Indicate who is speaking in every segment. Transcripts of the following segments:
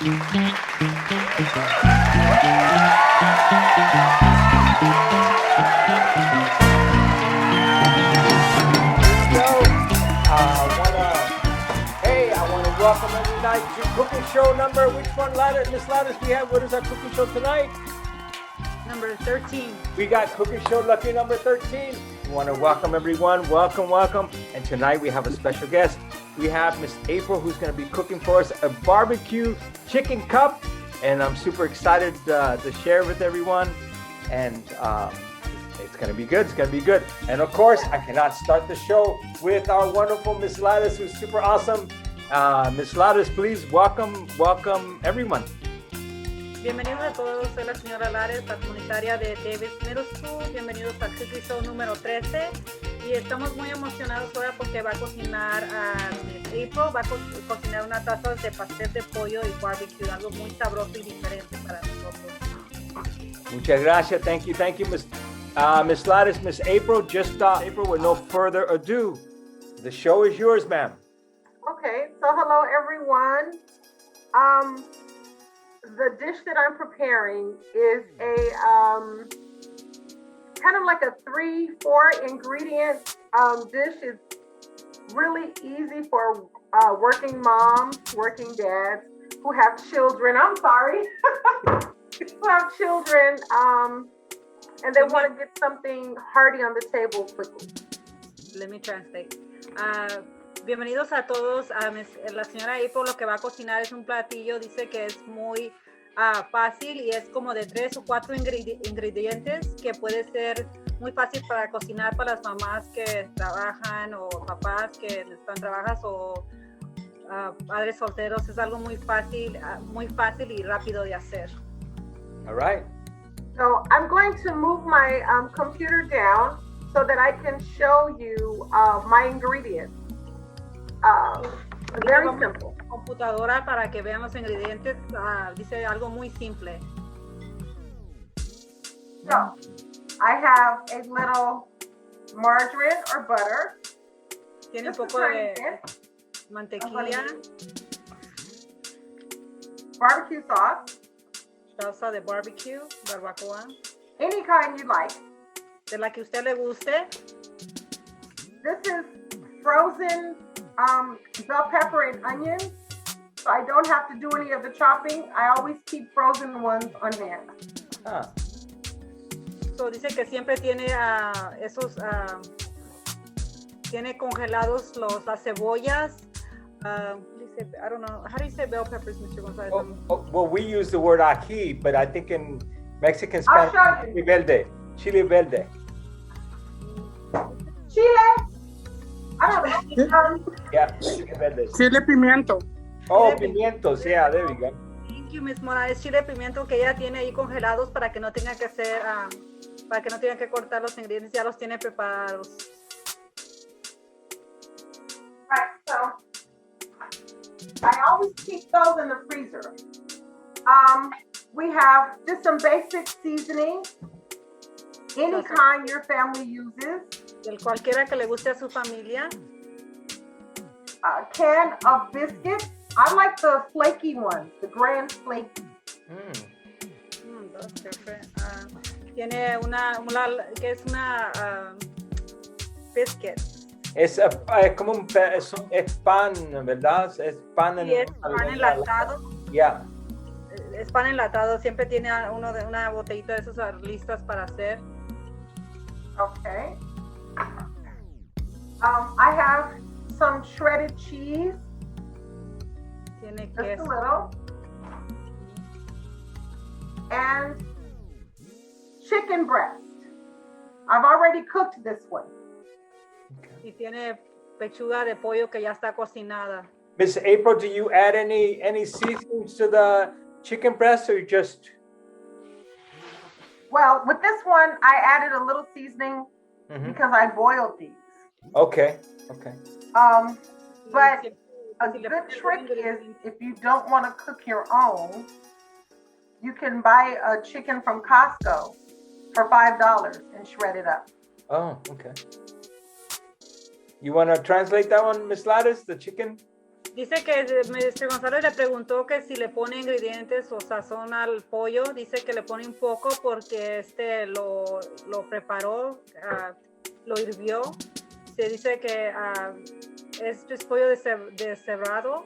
Speaker 1: Welcome every night to cooking show number. Which one, Lattice? Miss Lattice, we have. What is our cooking show tonight?
Speaker 2: Number 13.
Speaker 1: We got cooking show lucky number 13. We want to welcome everyone. Welcome. And tonight we have a special guest. We have Miss April, who's going to be cooking for us a barbecue chicken cup. And I'm super excited to share with everyone. And it's going to be good. It's going to be good. And of course, I cannot start the show with our wonderful Miss Lattice, who's super awesome. Miss Lattice, please welcome everyone.
Speaker 2: Bienvenidos a todos, soy la señora Lares, la comunitaria de Davis Middle School. Bienvenidos al Cooking Show número 13. Y estamos muy emocionados ahora porque va a cocinar Miss April, va a cocinar una taza de pastel de pollo y barbecue, algo muy sabroso y diferente para nosotros.
Speaker 1: Muchas gracias. Thank you, Miss Lattice, Miss April. Just April, with no further ado, the show is yours, ma'am.
Speaker 3: Okay, so hello everyone. The dish that I'm preparing is a kind of like a 3-4 ingredient dish. It's really easy for working moms, working dads who have children. I'm sorry, who have children, and they want to get something hearty on the table quickly.
Speaker 2: Let me translate. Bienvenidos a todos. La señora April lo que va a cocinar es un platillo, dice que es muy fácil y es como de 3 o 4 ingredientes que puede ser muy fácil para cocinar para las mamás que trabajan o papás que están trabajas o padres solteros. Es algo muy fácil y rápido de hacer.
Speaker 1: All right.
Speaker 3: So I'm going to move my computer down so that I can show you my ingredients. Very simple.
Speaker 2: Computadora para que vean los ingredientes. Dice algo muy simple.
Speaker 3: So I have a little margarine or butter.
Speaker 2: Tiene un poco de mantequilla.
Speaker 3: Barbecue sauce.
Speaker 2: Salsa de barbecue, barbacoa.
Speaker 3: Any kind you like.
Speaker 2: De la que usted le guste.
Speaker 3: This is frozen bell pepper and onions, so I don't have to do any of the chopping. I always keep frozen ones on hand.
Speaker 2: So dice que siempre tiene tiene congelados las cebollas. I don't know, how do you say bell peppers, Mr. Gonzalez?
Speaker 1: Well, we use the word ají, but I think in Mexican Spanish, chile verde.
Speaker 3: Chile? I don't know.
Speaker 1: Yeah, chile verde.
Speaker 4: Chile pimiento.
Speaker 1: Oh, pimientos, yeah, there we go.
Speaker 2: Thank you, Miss Morales. Chile pimiento que ella tiene ahí congelados para que no tenga que hacer, para que no tenga que cortar los ingredientes, ya los tiene preparados.
Speaker 3: Right, so I always keep those in the freezer. We have just some basic seasoning, any kind your family uses.
Speaker 2: Del cualquiera que le guste a su familia.
Speaker 3: A can of biscuits. I like the flaky ones, the grand flaky.
Speaker 2: That's different. Tiene una que es una biscuit.
Speaker 1: Es como es pan, ¿verdad? Es pan
Speaker 2: enlatado.
Speaker 1: Yeah.
Speaker 2: Es pan enlatado. Siempre tiene una botellita de esas listas para hacer.
Speaker 3: Okay. I have some shredded cheese.
Speaker 2: Tiene
Speaker 3: Just
Speaker 2: queso.
Speaker 3: a little. And chicken breast. I've already cooked this one.
Speaker 2: Y tiene pechuga de pollo que ya está cocinada.
Speaker 1: Miss April, do you add any seasonings to the chicken breast or just?
Speaker 3: Well, with this one, I added a little seasoning because I boiled these.
Speaker 1: Okay.
Speaker 3: But a good trick is if you don't want to cook your own, you can buy a chicken from Costco for $5 and shred it up.
Speaker 1: Oh, okay. You want to translate that one, Miss Lattice, the chicken?
Speaker 2: Dice que Mr. González le preguntó que si le pone ingredientes o sazón al pollo. Dice que le pone un poco porque lo preparó, lo hirvió. Se dice que es pollo deshebrado.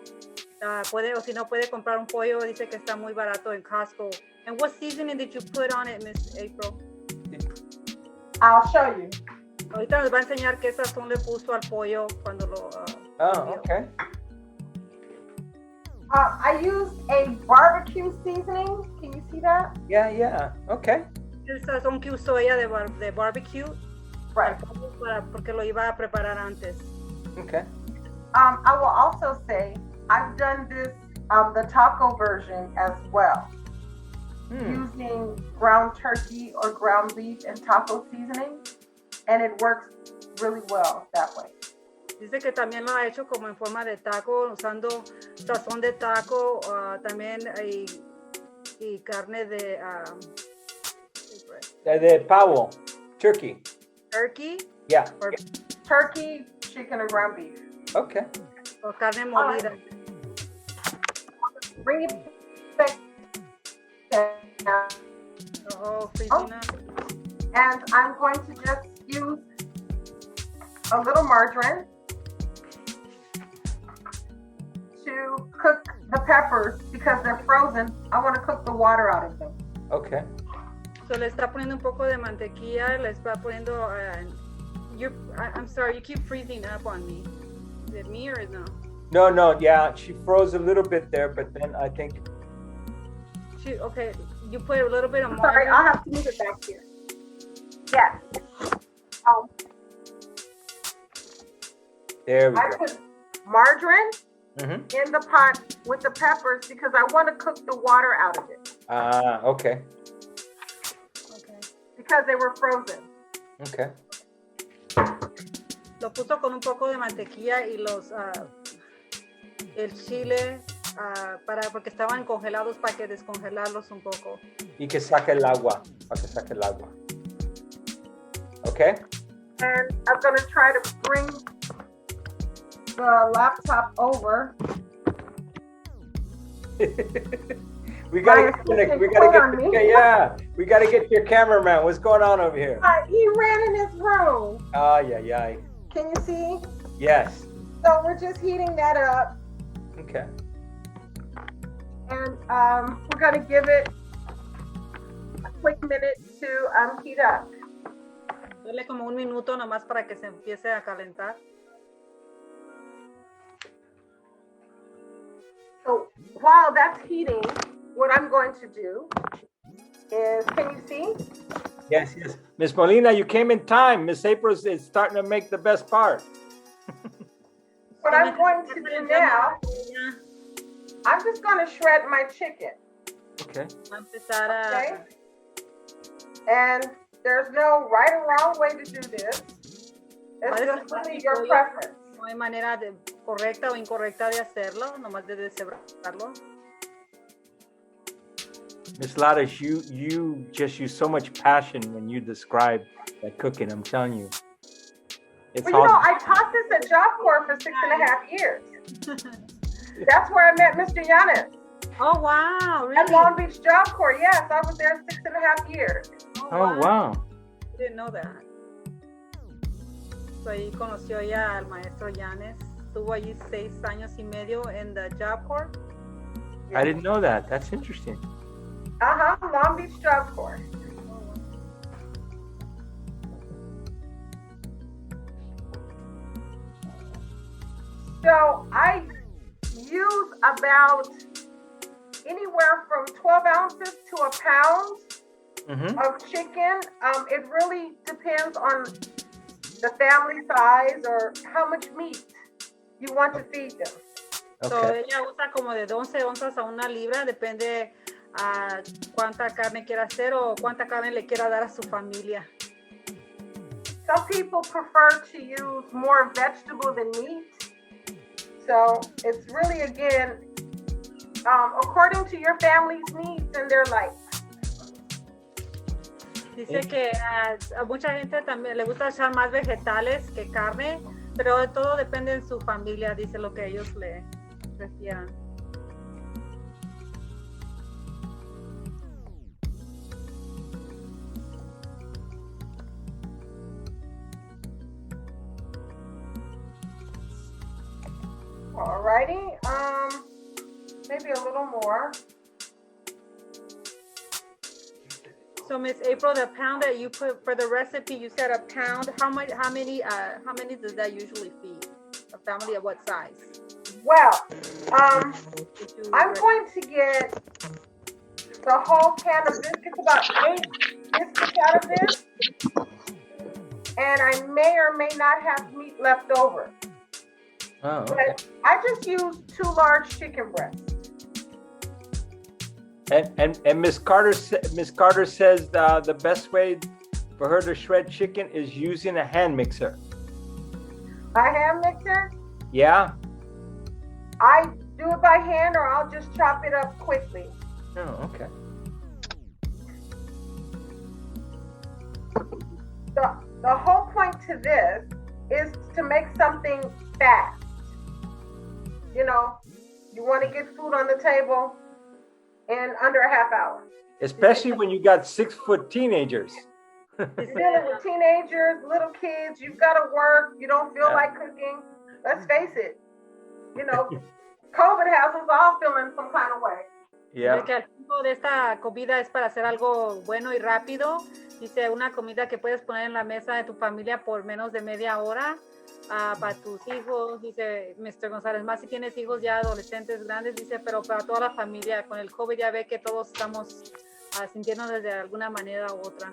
Speaker 2: Puede, o si no puede comprar un pollo, dice que está muy barato en Costco. And what seasoning did you put on it, Miss April?
Speaker 3: I'll show you.
Speaker 2: Ahorita nos va a enseñar qué sazón le puso al pollo cuando lo hirvió.
Speaker 1: Okay.
Speaker 3: I used a barbecue seasoning. Can you see that?
Speaker 1: Yeah. Okay.
Speaker 2: El sazón que usó ella de barbecue.
Speaker 3: Right.
Speaker 2: Porque lo iba a preparar antes.
Speaker 1: Okay.
Speaker 3: I will also say I've done this, the taco version as well, using ground turkey or ground beef and taco seasoning, and it works really well that way.
Speaker 2: Dice que también lo ha hecho como en forma de taco, usando sazón de taco, también y carne de
Speaker 1: pavo, turkey.
Speaker 2: turkey.
Speaker 1: Yeah.
Speaker 2: Or,
Speaker 3: Turkey, chicken, or ground beef.
Speaker 1: Okay.
Speaker 2: o carne molida.
Speaker 3: Bring it back down.
Speaker 2: Freezing up.
Speaker 3: And I'm going to just use a little margarine to cook the peppers because they're frozen. I want to cook the water out of them.
Speaker 1: Okay.
Speaker 2: So le está poniendo un poco de mantequilla, le está poniendo. I'm sorry, you keep freezing up on me. Is it me or no?
Speaker 1: No. Yeah, she froze a little bit there, but then I think.
Speaker 2: Okay, you put a little bit of
Speaker 3: Sorry,
Speaker 2: margarine.
Speaker 3: I'll have to move it back here. Yes.
Speaker 1: There we
Speaker 3: I
Speaker 1: go.
Speaker 3: put margarine
Speaker 1: Mm-hmm.
Speaker 3: in the pot with the peppers because I want to cook the water out of it
Speaker 1: Okay.
Speaker 2: Okay.
Speaker 3: because they were frozen.
Speaker 1: Okay.
Speaker 2: Lo puso con un poco de mantequilla y el chile porque estaban congelados para que descongelarlos un poco.
Speaker 1: Y que saque el agua. Para que saque el agua. Okay.
Speaker 3: And I'm going to try to bring the laptop over.
Speaker 1: we gotta
Speaker 3: Ryan,
Speaker 1: get your cameraman. What's going on over here?
Speaker 3: He ran in his room.
Speaker 1: Yeah.
Speaker 3: Can you see?
Speaker 1: Yes.
Speaker 3: So we're just heating that up.
Speaker 1: Okay.
Speaker 3: And we're going to give it a quick minute to heat up.
Speaker 2: Dale como un minuto nomás para que se empiece a calentar.
Speaker 3: So while that's heating, what I'm going to do is, can you see?
Speaker 1: Yes. Miss Molina, you came in time. Miss April is starting to make the best part.
Speaker 3: What I'm going to do now, I'm just going to shred my chicken.
Speaker 1: Okay.
Speaker 2: Va a empezar a.
Speaker 3: Okay? And there's no right or wrong way to do this. It's just really your preference.
Speaker 2: No hay manera correcta o incorrecta de hacerlo, nomás de deshebrarlo.
Speaker 1: Miss Ladis, you just use so much passion when you describe that cooking. I'm telling you. It's
Speaker 3: Well, I taught this at Job Corps for 6.5 years. That's where I met Mr. Yanis.
Speaker 2: Oh, wow. Really?
Speaker 3: At Long Beach Job Corps, yes. I was there 6.5 years.
Speaker 1: Oh, wow.
Speaker 2: I didn't know that. So ahí conoció ya al maestro Yanis. Estuvo allí 6 años y medio en the Job Corps.
Speaker 1: I didn't know that. That's interesting.
Speaker 3: Long Beach Job Corps. So I use about anywhere from 12 ounces to a pound of chicken. It really depends on the family size or how much meat you want to feed them.
Speaker 1: Okay.
Speaker 2: So ella usa como de 11 onzas a 1 libra, depende a cuánta carne quiera hacer o cuánta carne le quiera dar a su familia.
Speaker 3: Some people prefer to use more vegetable than meat. So it's really, again, according to your family's needs and their life.
Speaker 2: Dice que a mucha gente también le gusta echar más vegetales que carne, pero todo depende en su familia, dice lo que ellos le prefieran.
Speaker 3: Alrighty, maybe a little more.
Speaker 2: So Miss April, the pound that you put for the recipe, you said a pound. How many does that usually feed? A family of what size?
Speaker 3: Well, I'm going to get the whole can of biscuits, about 8 biscuits out of this, and I may or may not have meat left over.
Speaker 1: Oh, okay.
Speaker 3: But I just used 2 large chicken breasts.
Speaker 1: And Miss Carter says the best way for her to shred chicken is using a hand mixer.
Speaker 3: A hand mixer?
Speaker 1: Yeah.
Speaker 3: I do it by hand, or I'll just chop it up quickly.
Speaker 1: Oh, okay.
Speaker 3: The whole point to this is to make something fast. You know, you want to get food on the table in under a half hour.
Speaker 1: Especially when you got 6-foot teenagers.
Speaker 3: You're dealing with teenagers, little kids, you've got to work, you don't feel like cooking. Let's face it, you know, COVID has us all feeling some kind of way.
Speaker 1: Yeah.
Speaker 2: Que el tiempo de esta comida es para hacer algo bueno y rápido. Dice, una comida que puedes poner en la mesa de tu familia por menos de media hora para tus hijos. Dice Mr. González, más si tienes hijos ya adolescentes grandes, dice, pero para toda la familia. Con el COVID ya ve que todos estamos sintiéndonos de alguna manera u otra.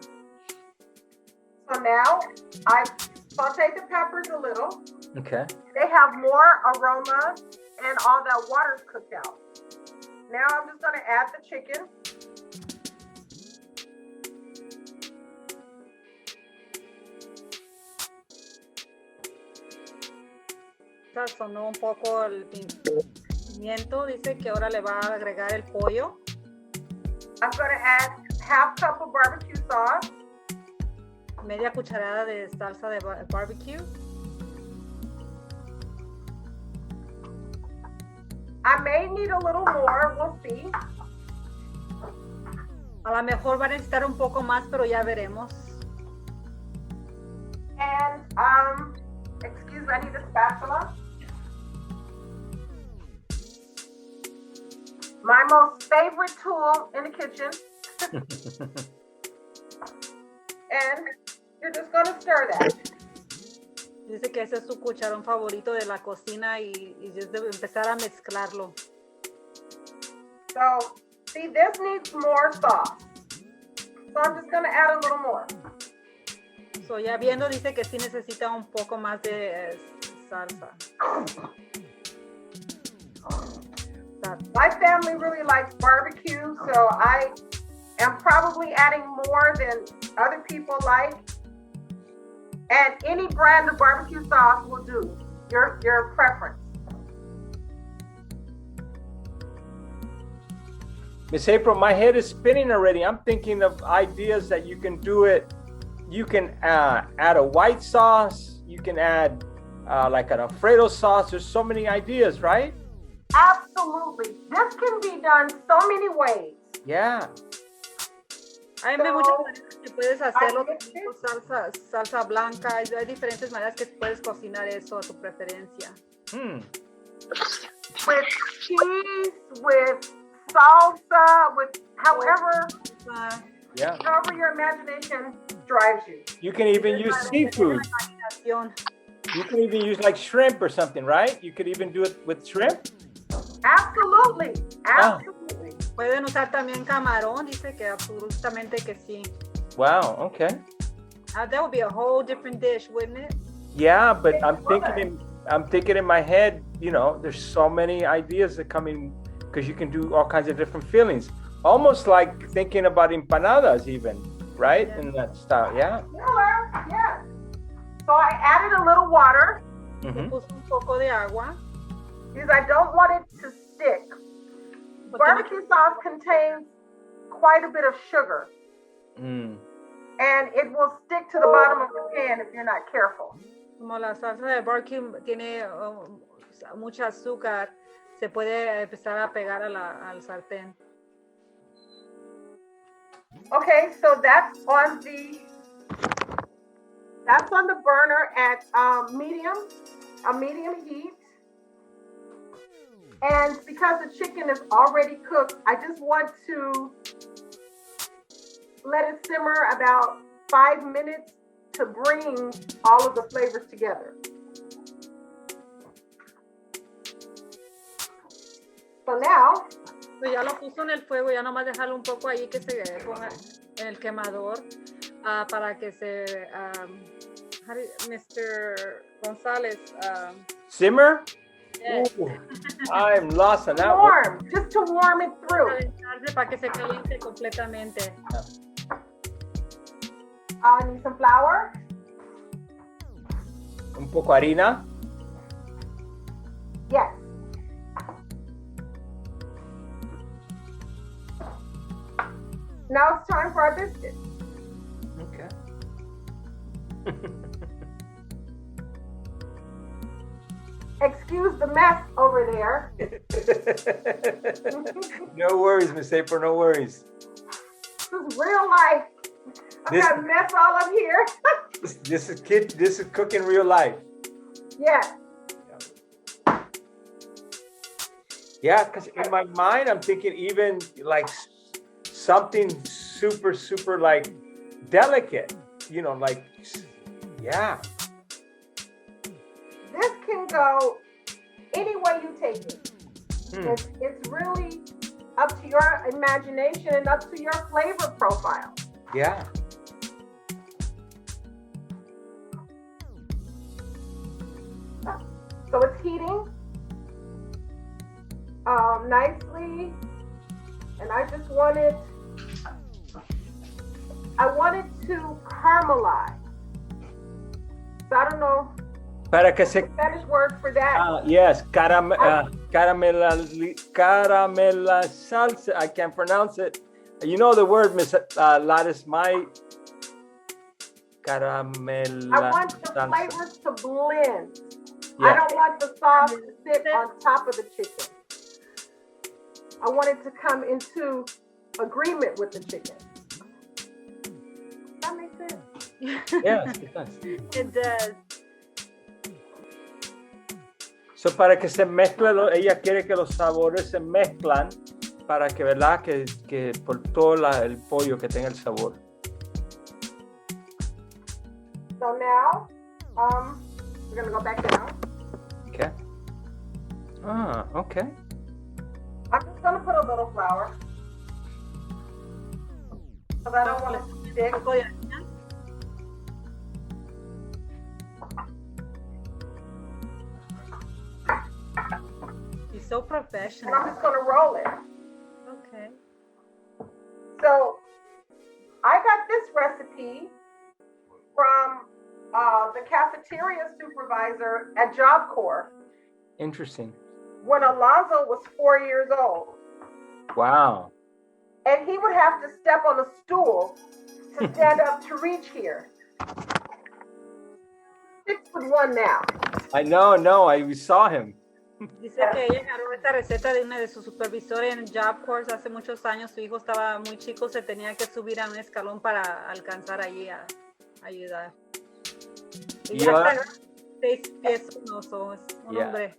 Speaker 3: So now I've sauteed the peppers a little.
Speaker 1: Okay.
Speaker 3: They have more aroma and all that water's cooked out. Now I'm just going to add the chicken.
Speaker 2: Sazonó un poco el pimiento. Dice que ahora le va a agregar el pollo.
Speaker 3: I'm going to add half cup of barbecue sauce.
Speaker 2: Media cucharada de salsa de barbecue.
Speaker 3: I may need a little more, we'll see.
Speaker 2: A lo mejor va a necesitar un poco más, pero ya veremos.
Speaker 3: And, excuse me, I need a spatula. My most favorite tool in the kitchen. And you're just going to stir that.
Speaker 2: Dice que ese es su cucharón favorito de la cocina y es de empezar a mezclarlo.
Speaker 3: So, see, this needs more sauce. So I'm just going to add a little more.
Speaker 2: So, ya viendo, dice que sí necesita un poco más de salsa.
Speaker 3: My family really likes barbecue, so I am probably adding more than other people like. And any brand of barbecue sauce will do, your preference.
Speaker 1: Miss April, my head is spinning already. I'm thinking of ideas that you can do it. You can add a white sauce. You can add like an Alfredo sauce. There's so many ideas, right?
Speaker 3: Absolutely. This can be done so many ways.
Speaker 1: Yeah.
Speaker 2: Hay muchas maneras que puedes hacerlo, salsa blanca, hay diferentes maneras que puedes cocinar eso a tu preferencia.
Speaker 3: With cheese, with salsa, with however your imagination drives you.
Speaker 1: You can even use seafood. You can even use like shrimp or something, right? You could even do it with shrimp.
Speaker 3: Absolutely. Absolutely.
Speaker 2: Pueden usar también camarón, dice que absolutamente que sí.
Speaker 1: Wow, okay.
Speaker 2: That would be a whole different dish, wouldn't it?
Speaker 1: Yeah, but I'm thinking in my head, you know, there's so many ideas that come in because you can do all kinds of different fillings. Almost like thinking about empanadas even, right?
Speaker 2: Yeah.
Speaker 1: In that style, yeah.
Speaker 3: Yeah. So I added a little water.
Speaker 2: Le puse un poco de agua.
Speaker 3: Because I don't want it to stick. Barbecue sauce contains quite a bit of sugar. And it will stick to the bottom of the pan if you're not careful.
Speaker 2: Como la salsa de barbecue tiene mucho azúcar, se puede empezar a pegar al sartén.
Speaker 3: Okay, so that's on the burner at medium heat. And because the chicken is already cooked, I just want to let it simmer about 5 minutes to bring all of the flavors together. So now,
Speaker 2: Pues ya lo puso en el fuego, ya nomás dejarlo un poco ahí que se ponga en el quemador para que se, Mr. González.
Speaker 1: Simmer?
Speaker 2: Yes.
Speaker 1: Ooh, I'm lost on that
Speaker 3: warm, just to warm it through.
Speaker 2: Para que se caliente completamente.
Speaker 3: I need some flour.
Speaker 1: Un poco harina.
Speaker 3: Yes. Now it's time for our biscuits.
Speaker 1: Okay.
Speaker 3: Excuse the mess over there.
Speaker 1: No worries, Miss April, no worries.
Speaker 3: This is real life. I've got a mess all up here.
Speaker 1: This is cooking real life.
Speaker 3: Yes.
Speaker 1: Yeah, because in my mind, I'm thinking even like something super, super like delicate, you know, like, yeah.
Speaker 3: This can go any way you take it. It's really up to your imagination and up to your flavor profile.
Speaker 1: Yeah.
Speaker 3: So it's heating nicely, and I want it to caramelize. So I don't know
Speaker 1: Para que se
Speaker 3: Spanish word for that.
Speaker 1: yes, caramela salsa. I can't pronounce it. You know the word, Miss Lattice, my caramela.
Speaker 3: I want the
Speaker 1: salsa.
Speaker 3: flavors to blend.
Speaker 1: Yeah.
Speaker 3: I don't want the sauce to sit on top of the chicken. I want it to come into agreement with the chicken. That makes sense.
Speaker 1: Yes, it does.
Speaker 2: It does.
Speaker 1: So para que se mezcle, ella quiere que los sabores se mezclan para que, ¿verdad? Que por todo el pollo que tenga el sabor.
Speaker 3: So now, we're gonna go back down.
Speaker 1: Okay. Okay.
Speaker 3: I'm just gonna put a little flour. Because I don't want it to stick.
Speaker 2: He's so
Speaker 3: And
Speaker 2: professional.
Speaker 3: I'm just gonna roll it.
Speaker 2: Okay.
Speaker 3: So I got this recipe from the cafeteria supervisor at Job Corps
Speaker 1: Interesting.
Speaker 3: when Alonzo was 4 years old.
Speaker 1: Wow.
Speaker 3: And he would have to step on a stool to stand up to reach here. 6'1" now.
Speaker 1: I know, I saw him.
Speaker 2: Dice que ella agarró esta receta de una de sus supervisores en Job Corps hace muchos años. Su hijo estaba muy chico, se tenía que subir a un escalón para alcanzar allí a ayudar. Y ya está 6 pies, no, so es un hombre.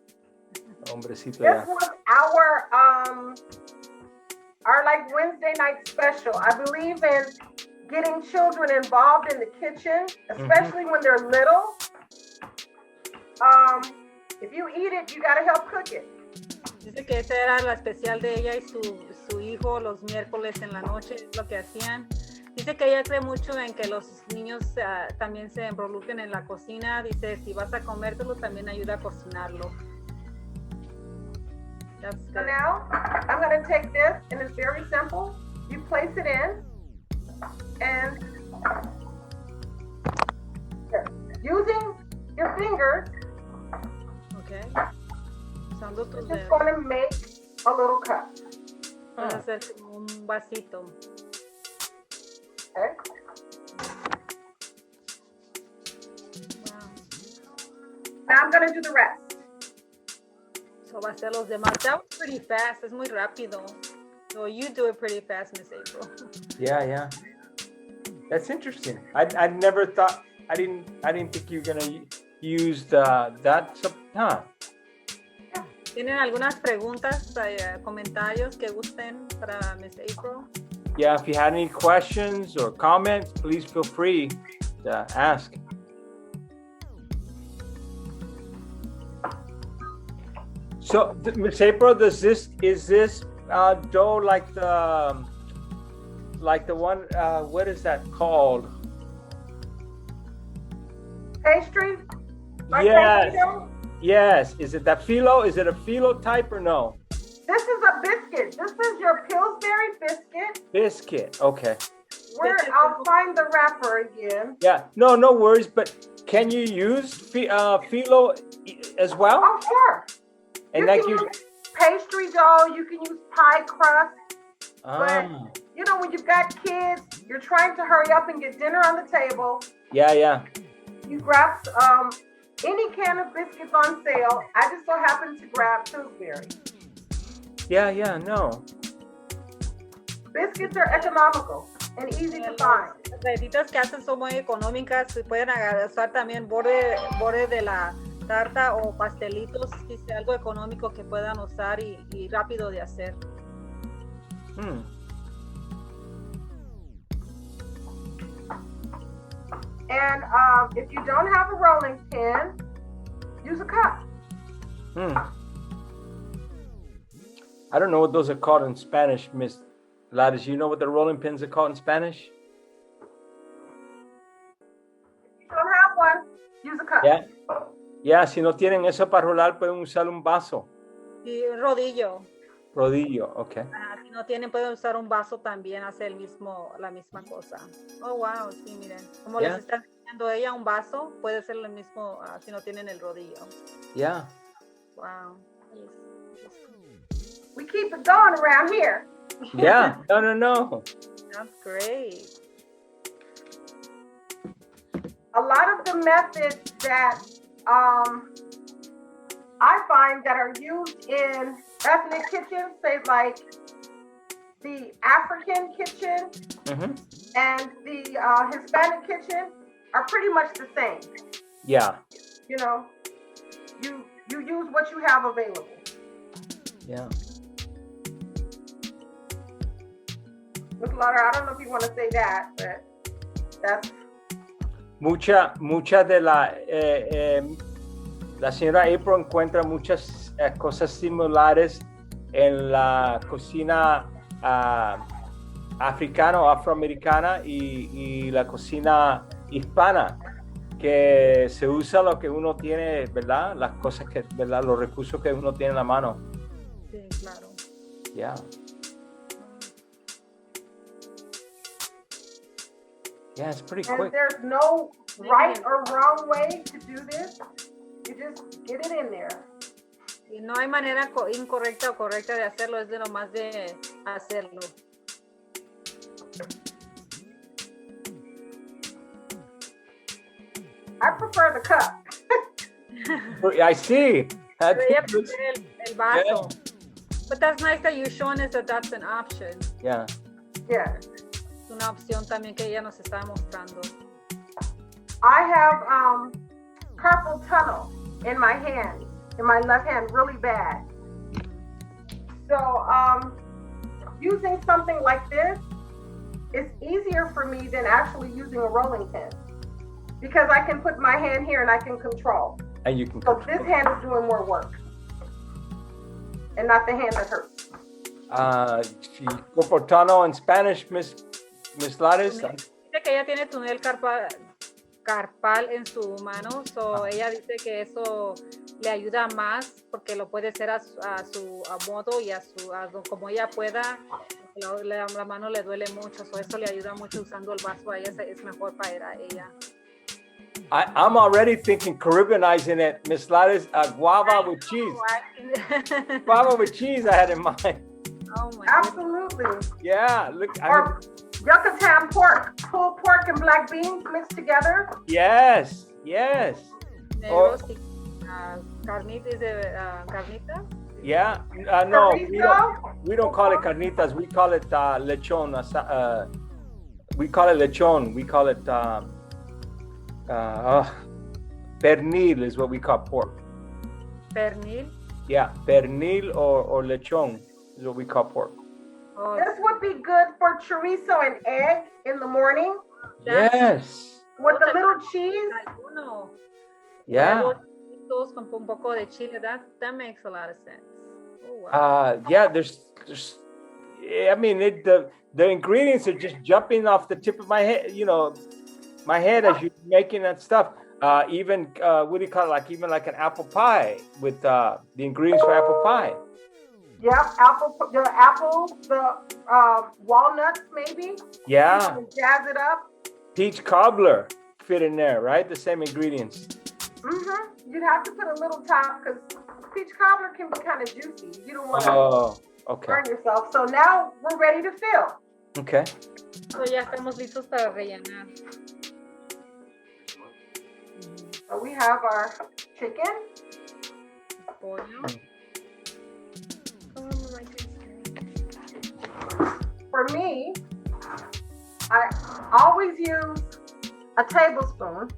Speaker 1: Hombrecito
Speaker 3: This
Speaker 1: ya.
Speaker 3: was our like Wednesday night special. I believe in getting children involved in the kitchen, especially when they're little. If you eat it, you gotta help cook it.
Speaker 2: Dice que esa era la especial de ella y su hijo los miércoles en la noche, es lo que hacían. Dice que ella cree mucho en que los niños también se involucren en la cocina. Dice, si vas a comértelo, también ayuda a cocinarlo. That's
Speaker 3: So
Speaker 2: good.
Speaker 3: now, I'm gonna take this, and it's very simple. You place it in, and here. Using your fingers,
Speaker 2: Okay. Usando tus
Speaker 3: it's just
Speaker 2: dedos.
Speaker 3: gonna make a little cup.
Speaker 2: Vas a hacer como un vasito.
Speaker 3: Okay?
Speaker 2: Wow.
Speaker 3: Now I'm gonna do the rest.
Speaker 2: So va a ser los demás. That was pretty fast. Es muy rápido. So you do it pretty fast, Miss April.
Speaker 1: Yeah. That's interesting. I never thought. I didn't think you were gonna use that. Huh?
Speaker 2: ¿Tienen algunas preguntas, comentarios que gusten para Miss April?
Speaker 1: Yeah, if you had any questions or comments, please feel free to ask. So, Miss April, is this dough like the one? What is that called?
Speaker 3: Pastry? Like
Speaker 1: Yes.
Speaker 3: pastry dough?
Speaker 1: Yes. Is it that phyllo? Is it a phyllo type or no?
Speaker 3: This is a biscuit. This is your Pillsbury biscuit.
Speaker 1: Biscuit. Okay.
Speaker 3: Where I'll find the wrapper again.
Speaker 1: Yeah. No worries. But can you use phyllo as well?
Speaker 3: Oh, sure.
Speaker 1: And
Speaker 3: you
Speaker 1: like
Speaker 3: can
Speaker 1: you.
Speaker 3: use pastry dough. You can use pie crust.
Speaker 1: Ah.
Speaker 3: But you know, when you've got kids, you're trying to hurry up and get dinner on the table.
Speaker 1: Yeah.
Speaker 3: You grab any can of biscuits on sale. I just so happened to grab Pillsbury.
Speaker 1: Yeah. No.
Speaker 3: Biscuits are economical and easy to find.
Speaker 2: Las galletitas que hacen son muy económicas. Se pueden usar también borde de la tarta o pastelitos, si es algo económico que puedan usar y rápido de hacer.
Speaker 3: And if you don't have a rolling pin, use a cup.
Speaker 1: I don't know what those are called in Spanish, Miss Ladis. You know what the rolling pins are called in Spanish?
Speaker 3: If you don't have one, use a cup.
Speaker 1: Yeah, si no tienen eso para rolar, pueden usar un vaso.
Speaker 2: Y un rodillo.
Speaker 1: Rodillo, okay.
Speaker 2: Si no tienen, pueden usar un vaso también, hace la misma cosa. Oh, wow, sí, miren. Como les está enseñando ella, un vaso puede ser lo mismo si no tienen el rodillo.
Speaker 1: Yeah.
Speaker 2: Wow.
Speaker 3: We keep it going around here.
Speaker 1: Yeah, no.
Speaker 2: That's great.
Speaker 3: A lot of the methods that I find that are used in ethnic kitchens, say like the African kitchen and the Hispanic kitchen, are pretty much the same.
Speaker 1: Yeah.
Speaker 3: You know, you use what you have available.
Speaker 1: Yeah.
Speaker 3: Ms. Lauder, I don't know if you want to say that, but that's...
Speaker 1: Mucha de la señora April encuentra muchas cosas similares en la cocina africana o afroamericana y la cocina hispana, que se usa lo que uno tiene, ¿verdad? Las cosas que, ¿verdad? Los recursos que uno tiene en la mano.
Speaker 2: Sí, claro.
Speaker 1: Yeah. Yeah, it's pretty quick.
Speaker 3: And there's no right or wrong way to do this. You just get it in there.
Speaker 2: Y no hay manera incorrecta o correcta de hacerlo, es de lo más de hacerlo.
Speaker 3: I prefer the cup.
Speaker 1: I see.
Speaker 2: Pero ella prefiere el vaso. Yeah. But that's nice that you're showing us that that's an option.
Speaker 1: Yeah.
Speaker 3: Yeah.
Speaker 2: Es una opción también que ella nos está mostrando.
Speaker 3: I have carpal tunnel in my hand, in my left hand, really bad. So using something like this is easier for me than actually using a rolling pin, because I can put my hand here and I can control.
Speaker 1: And you can.
Speaker 3: So this hand is doing more work, and not the hand that hurts.
Speaker 1: Carpal tunnel in Spanish, Miss Lares.
Speaker 2: Dice que ella tiene túnel carpal en su mano, so ella dice que eso le ayuda más porque lo puede hacer a su modo y como ella pueda. La mano le duele mucho, so eso le ayuda mucho usando el vaso a ella, es mejor para ella.
Speaker 1: I'm already thinking Caribbeanizing it, Miss Lares, guava with cheese. Guava with cheese I had in mind.
Speaker 2: Oh my
Speaker 3: Absolutely.
Speaker 1: Goodness. Yeah, look.
Speaker 3: Or yucatan pork, pulled pork and black beans mixed together.
Speaker 1: Yes.
Speaker 2: Negros, carnita, is it carnita?
Speaker 1: Yeah, no,
Speaker 3: Chorizo?
Speaker 1: we don't call it carnitas. We call it lechon. We call it lechon. We call it pernil is what we call pork.
Speaker 2: Pernil.
Speaker 1: Yeah, pernil or lechon is what we call pork.
Speaker 2: Oh,
Speaker 3: This would be good for chorizo and egg in the morning
Speaker 1: Yes.
Speaker 3: with the little cheese.
Speaker 2: uno.
Speaker 1: Yeah.
Speaker 2: Huevos fritos con un poco de chile. That makes a lot of sense. Oh, wow.
Speaker 1: Yeah, there's I mean the ingredients are just jumping off the tip of my head, my head as you're making that stuff. Even what do you call it? Like even like an apple pie with the ingredients for apple pie.
Speaker 3: Yeah, the walnuts maybe.
Speaker 1: Yeah.
Speaker 3: Jazz it up.
Speaker 1: Peach cobbler fit in there, right? The same ingredients.
Speaker 3: Mm-hmm. You'd have to put a little top because peach cobbler can be kind of juicy. You don't want to burn yourself. So now we're ready to fill.
Speaker 1: Okay.
Speaker 2: So ya estamos listos para rellenar.
Speaker 3: So we have our chicken.
Speaker 2: Pollo.
Speaker 3: For me, I always use a tablespoon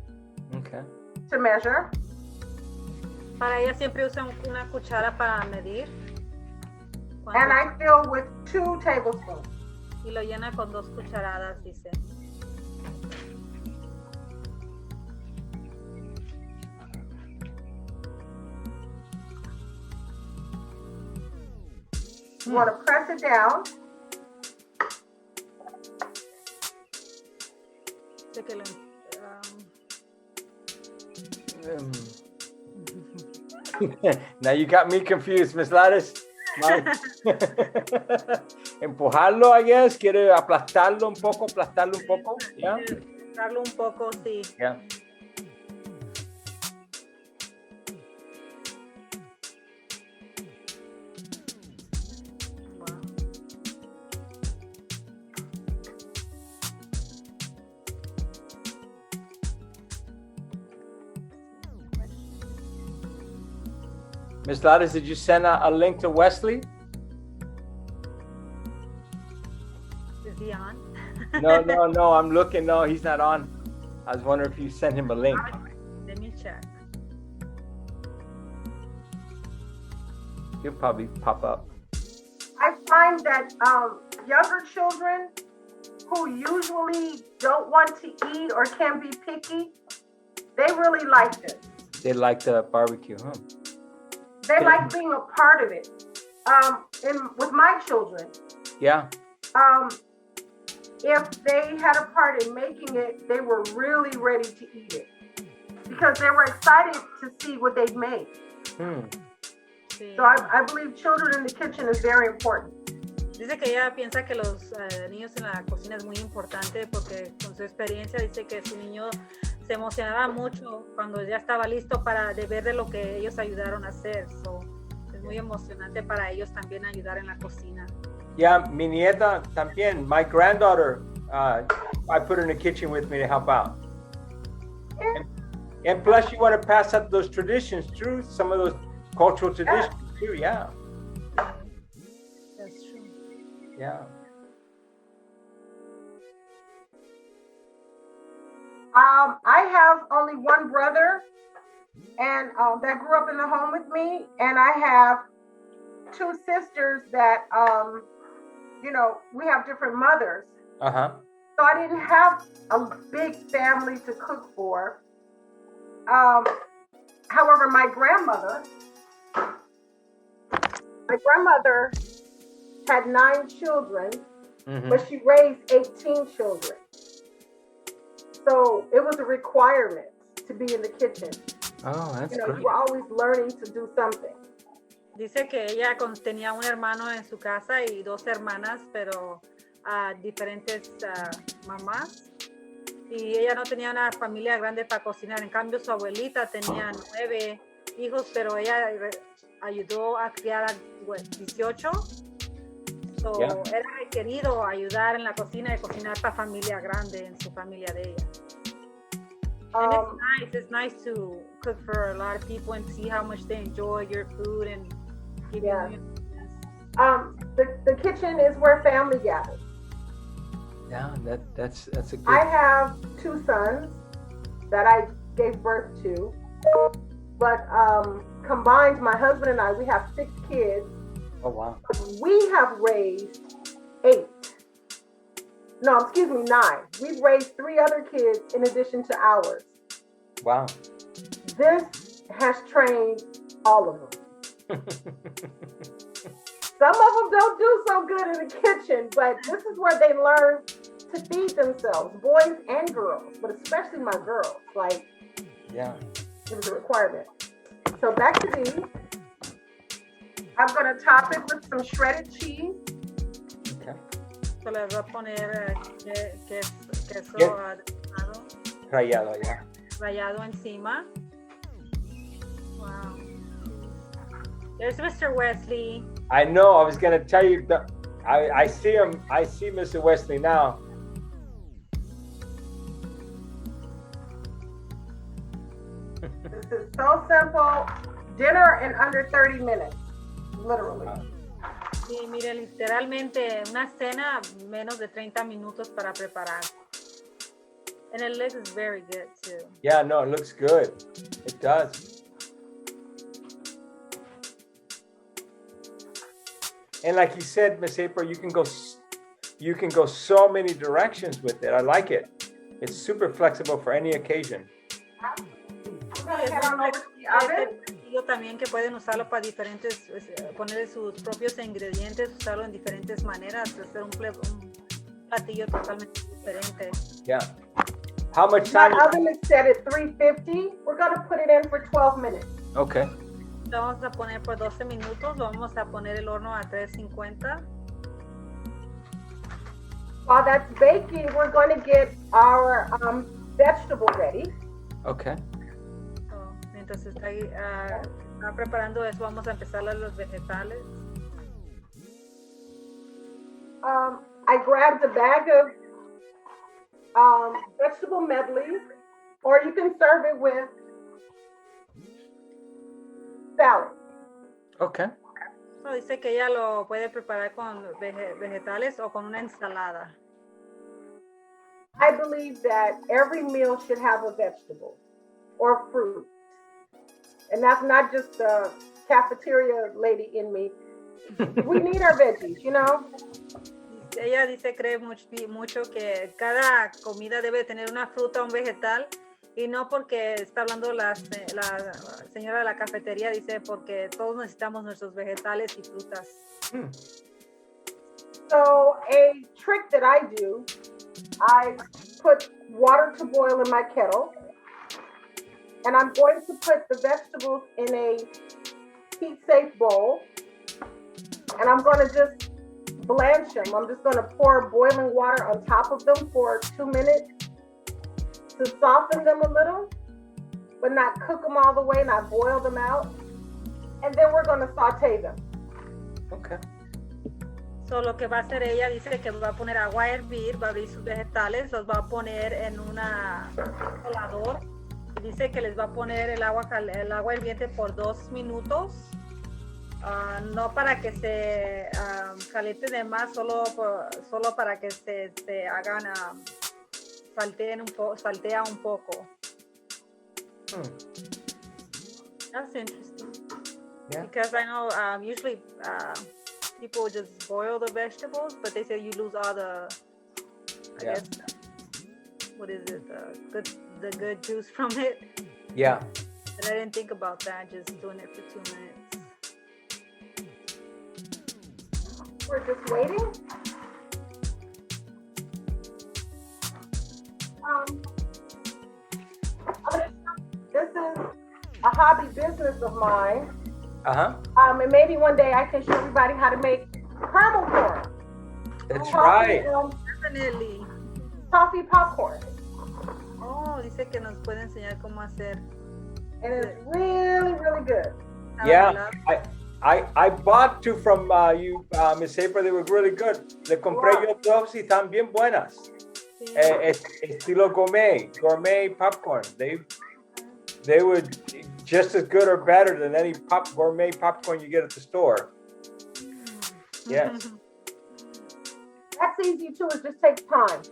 Speaker 3: to measure.
Speaker 2: Para ella siempre usa una cuchara para medir.
Speaker 3: And I fill with 2 tablespoons.
Speaker 2: Y lo llena con 2 cucharadas, dice.
Speaker 3: You want to press it down.
Speaker 1: Now you got me confused, Miss Lares. Empujarlo, I guess. Quiere aplastarlo un poco. Yeah.
Speaker 2: Aplastarlo un poco, sí.
Speaker 1: Yeah. Ms. Lares, did you send a link to Wesley?
Speaker 2: Is he on?
Speaker 1: No, I'm looking. No, he's not on. I was wondering if you sent him a link.
Speaker 2: Let me check.
Speaker 1: He'll probably pop up.
Speaker 3: I find that younger children who usually don't want to eat or can be picky, they really like this.
Speaker 1: They like the barbecue, huh?
Speaker 3: They like being a part of it. With my children.
Speaker 1: Yeah.
Speaker 3: If they had a part in making it, they were really ready to eat it because they were excited to see what they'd made. So I believe children in the kitchen is very important.
Speaker 2: Dice que ella piensa que los niños en la cocina es muy importante porque con su experiencia dice que su niño se emocionaba mucho cuando ya estaba listo de ver de lo que ellos ayudaron a hacer. So, es muy emocionante para ellos también ayudar en la cocina.
Speaker 1: Yeah, mi nieta también. My granddaughter, I put her in the kitchen with me to help out. And plus, you want to pass up those traditions too, some of those cultural traditions too. Yeah.
Speaker 2: That's true.
Speaker 1: Yeah.
Speaker 3: I have only one brother, and that grew up in the home with me, and I have 2 sisters that, we have different mothers. So I didn't have a big family to cook for. However, my grandmother had 9 children, but she raised 18 children. So it was a requirement to be in the kitchen.
Speaker 1: Oh, that's great.
Speaker 3: You're always learning to do something.
Speaker 2: Dice que ella tenía un hermano en su casa y 2 hermanas, pero diferentes mamás. Y ella no tenía una familia grande para cocinar. En cambio, su abuelita tenía 9 hijos, pero ella ayudó a criar a 18. So, era requerido ayudar en la cocina y cocinar para familia grande en su familia de ella. And it's nice to cook for a lot of people and see how much they enjoy your food and Give
Speaker 3: Yeah.
Speaker 2: you-
Speaker 3: The kitchen is where family gathers.
Speaker 1: Yeah, that's a
Speaker 3: I
Speaker 1: good.
Speaker 3: have two sons that I gave birth to, but combined, my husband and I, we have 6 kids.
Speaker 1: Oh wow.
Speaker 3: We have raised 8. No, excuse me, 9. We've raised 3 other kids in addition to ours.
Speaker 1: Wow.
Speaker 3: This has trained all of them. Some of them don't do so good in the kitchen, but this is where they learn to feed themselves, boys and girls, but especially my girls. Like,
Speaker 1: Yeah.
Speaker 3: it was a requirement. So back to these. I'm going to top it with some shredded cheese.
Speaker 1: Okay.
Speaker 2: Se les va a poner queso
Speaker 1: Yeah. Rayado, yeah.
Speaker 2: rallado encima. Wow. There's Mr. Wesley.
Speaker 1: I know. I was gonna tell you. I see him. I see Mr. Wesley now.
Speaker 3: This is so simple. Dinner in under 30 minutes, literally.
Speaker 2: Sí, mire, literalmente una cena menos de 30 minutos para preparar. And it looks very good too.
Speaker 1: Yeah, no, it looks good. It does. And like you said, Miss April, you can go so many directions with it. I like it. It's super flexible for any occasion.
Speaker 3: I'm gonna head on over to the oven.
Speaker 2: Platillo también que pueden usarlo para diferentes, ponerle sus propios ingredientes, usarlo en diferentes maneras, hacer un platillo totalmente diferente.
Speaker 1: Yeah. How much
Speaker 3: My
Speaker 1: time?
Speaker 3: oven is set at 350. We're gonna put it in for 12 minutes.
Speaker 1: Okay.
Speaker 2: Lo vamos a poner por 12 minutos, lo vamos a poner el horno a 350.
Speaker 3: While that's baking, we're going to get our vegetable ready.
Speaker 1: Okay.
Speaker 2: So, mientras está, ahí, está preparando eso, vamos a empezar los vegetales.
Speaker 3: I grabbed a bag of vegetable medley, or you can serve it with salad.
Speaker 1: Okay.
Speaker 2: So, dice que ella lo puede preparar con vegetales o con una ensalada.
Speaker 3: I believe that every meal should have a vegetable or fruit. And that's not just the cafeteria lady in me. We need our veggies, you know?
Speaker 2: Ella dice, cree mucho que cada comida debe tener una fruta o un vegetal, y no porque está hablando la señora de la cafetería, dice porque todos necesitamos nuestros vegetales y frutas.
Speaker 3: So a trick that I do, I put water to boil in my kettle, and I'm going to put the vegetables in a heat-safe bowl, and I'm going to just blanch them. I'm just going to pour boiling water on top of them for 2 minutes to soften them a little, but not cook them all the way, not boil them out. And then we're going to saute them.
Speaker 1: Okay.
Speaker 2: So, lo que va a hacer ella, dice que va a poner agua a hervir, va a abrir sus vegetales, los va a poner en un colador, y dice que les va a poner el agua hirviente por 2 minutos. No para que se caliente de más, solo para que se hagan, saltea un poco. That's interesting.
Speaker 1: Yeah.
Speaker 2: Because I know usually people just boil the vegetables, but they say you lose all the, I guess, what is it, the good juice from it.
Speaker 1: Yeah.
Speaker 2: But I didn't think about that, just doing it for 2 minutes.
Speaker 3: We're just waiting. This is a hobby business of mine. And maybe one day I can show everybody how to make caramel corn.
Speaker 1: That's right.
Speaker 2: Definitely.
Speaker 3: Toffee popcorn.
Speaker 2: Oh, dice que nos puede enseñar cómo hacer.
Speaker 3: And it's really, really good.
Speaker 1: Yeah. I bought 2 from you, Miss April. They were really good. Le compré yo 2 y están bien buenas. Estilo gourmet popcorn. They were just as good or better than any gourmet popcorn you get at the store. Yes.
Speaker 3: That's easy too. It just takes time.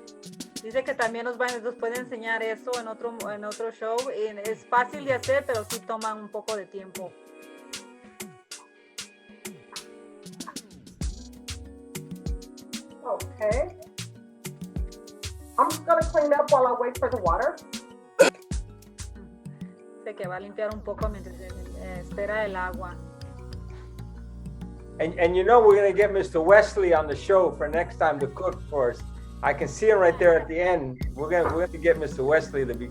Speaker 2: Dice que también nos puede enseñar eso en otro show. Y es fácil de hacer, pero sí toma un poco de tiempo.
Speaker 3: Okay. I'm just gonna clean up while I wait for the water.
Speaker 2: Dice que va a limpiar un poco mientras espera el agua.
Speaker 1: And you know we're going to get Mr. Wesley on the show for next time to cook for us. I can see him right there at the end. We're going to get Mr. Wesley to be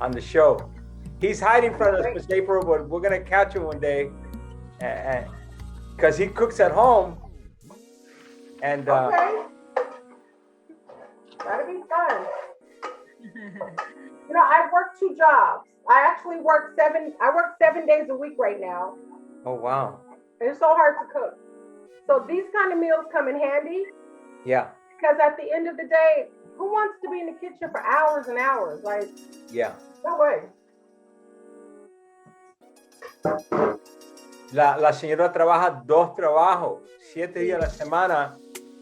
Speaker 1: on the show. He's hiding from us, Miss April, but we're going to catch him one day because he cooks at home. And
Speaker 3: Okay. That'll be fun. You know, I work 2 jobs. I actually work 7 days a week right now.
Speaker 1: oh wow,
Speaker 3: It's so hard to cook. So these kind of meals come in handy
Speaker 1: yeah,
Speaker 3: because at the end of the day, who wants to be in the kitchen for hours and hours? Like,
Speaker 1: yeah.
Speaker 3: no way.
Speaker 1: La señora trabaja 2 trabajos, 7 días a la semana,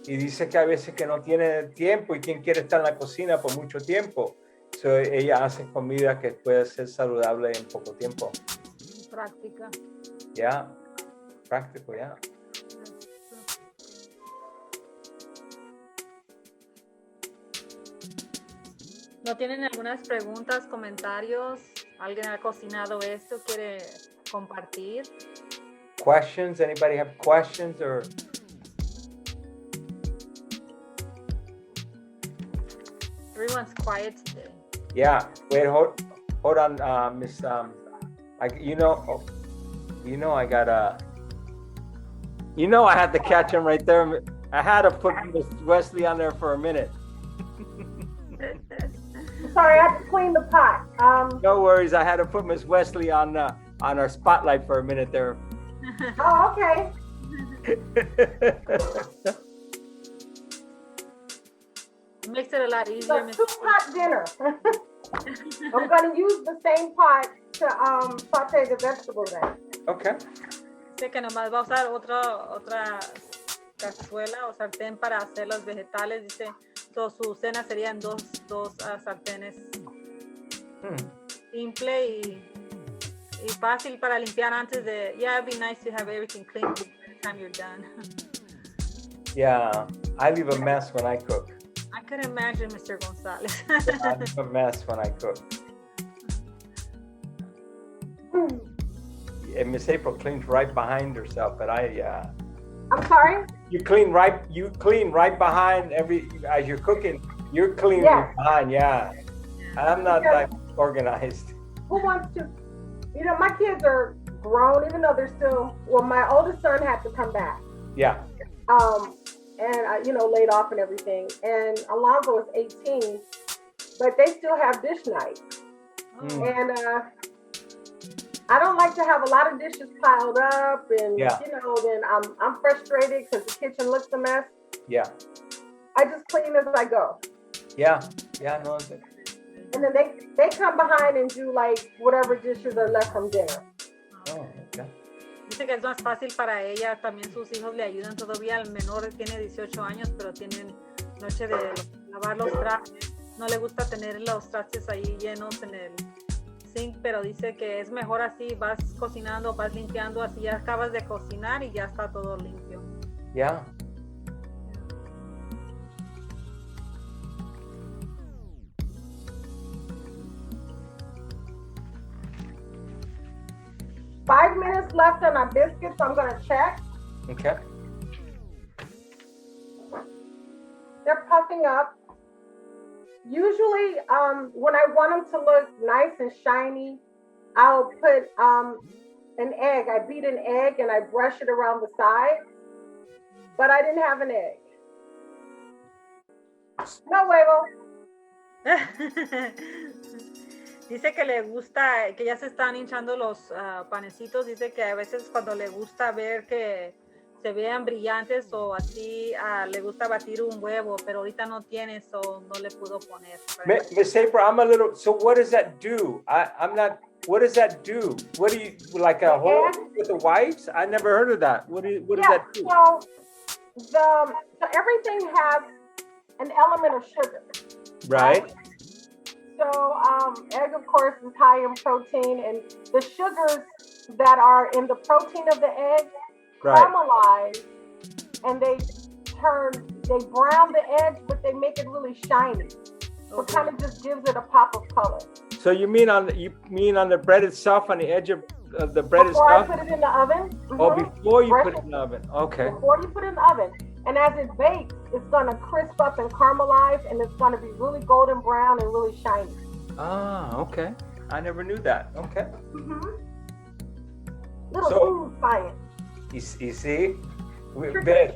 Speaker 1: y dice que a veces que no tiene tiempo y quien quiere estar en la cocina por mucho tiempo. So, ella hace comida que puede ser saludable en poco tiempo.
Speaker 2: Práctica.
Speaker 1: Yeah, práctico, yeah.
Speaker 2: ¿No tienen algunas preguntas, comentarios? ¿Alguien ha cocinado esto? ¿Quiere compartir?
Speaker 1: Questions? Anybody have questions or?
Speaker 2: Everyone's quiet today.
Speaker 1: Yeah. Wait. Hold on, Miss. I gotta. I had to catch him right there. I had to put Miss Wesley on there for a minute.
Speaker 3: Sorry, I have to clean the pot.
Speaker 1: No worries. I had to put Miss Wesley on our spotlight for a minute there.
Speaker 3: Oh, okay.
Speaker 2: Makes it a lot easier.
Speaker 3: So 2-pot dinner. I'm gonna use the same pot to saute the vegetables in.
Speaker 1: Okay.
Speaker 2: Dice que nomás va a usar otra cazuela o sartén para hacer los vegetales. Dice, su cena serían dos sartenes. Simple y fácil para limpiar antes de. Yeah, it'd be nice to have everything clean by the time you're done.
Speaker 1: Yeah, I leave a mess when I cook.
Speaker 2: I could imagine, Mr. Gonzalez.
Speaker 1: I leave a mess when I cook. And Miss April cleans right behind herself, but
Speaker 3: I'm sorry?
Speaker 1: you clean right behind as you're cooking. You're cleaning behind, yeah. I'm not that organized.
Speaker 3: Who wants to? You know, my kids are grown, even though they're still. Well, my oldest son had to come back.
Speaker 1: Yeah.
Speaker 3: And laid off and everything. And Alonzo is 18, but they still have dish night. And I don't like to have a lot of dishes piled up, and then I'm frustrated because the kitchen looks a mess.
Speaker 1: Yeah.
Speaker 3: I just clean as I go.
Speaker 1: Yeah. No.
Speaker 3: And then they come behind and do like whatever dishes are left from dinner.
Speaker 1: Oh, okay.
Speaker 2: Dice que es más fácil para ella, también sus hijos le ayudan todavía. El menor tiene 18 años, pero tienen noche de lavar los trastes. No le gusta tener los trastes ahí llenos en el sink, pero dice que es mejor así, vas cocinando, vas limpiando, así ya acabas de cocinar y ya está todo limpio.
Speaker 1: Yeah.
Speaker 3: Five minutes left on our biscuits. I'm gonna check.
Speaker 1: Okay.
Speaker 3: They're puffing up. Usually, when I want them to look nice and shiny, I'll put an egg. I beat an egg and I brush it around the sides. But I didn't have an egg. No huevo.
Speaker 2: Dice que le gusta, que ya se están hinchando los panecitos. Dice que a veces cuando le gusta ver que se vean brillantes o así. Le gusta batir un huevo, pero ahorita no tiene, so no le pudo poner.
Speaker 1: Miss April, I'm a little. So what does that do? I'm not. What does that do? What do you like a hole with the whites? I never heard of that. What does that do?
Speaker 3: So everything has an element of sugar.
Speaker 1: Right.
Speaker 3: So egg, of course, is high in protein, and the sugars that are in the protein of the egg caramelize, and they brown the egg, but they make it really shiny. So it kind of just gives it a pop of color.
Speaker 1: So you mean on the bread itself, on the edge of the bread
Speaker 3: itself? Before I put it in the oven.
Speaker 1: Oh, before you put it in the oven. Okay.
Speaker 3: Before you put it in the oven. And as it bakes, it's going to crisp up and caramelize, and it's going to be really golden brown and really shiny.
Speaker 1: Ah, okay. I never knew that. Okay.
Speaker 3: Little food science.
Speaker 1: You see?
Speaker 3: Trade.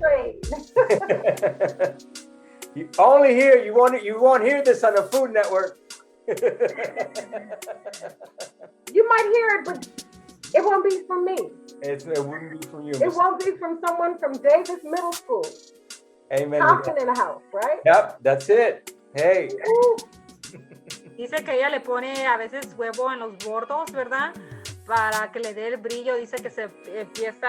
Speaker 1: You only hear you won't hear this on the Food Network.
Speaker 3: You might hear it, but it won't be from me.
Speaker 1: It wouldn't be from you.
Speaker 3: It won't be from someone from Davis Middle School.
Speaker 1: Amen.
Speaker 3: Thompson in the house, right?
Speaker 1: Yep, that's it. Hey.
Speaker 2: Dice que ella le pone a veces huevo en los bordos, ¿verdad? Para que le dé el brillo. Dice que se empieza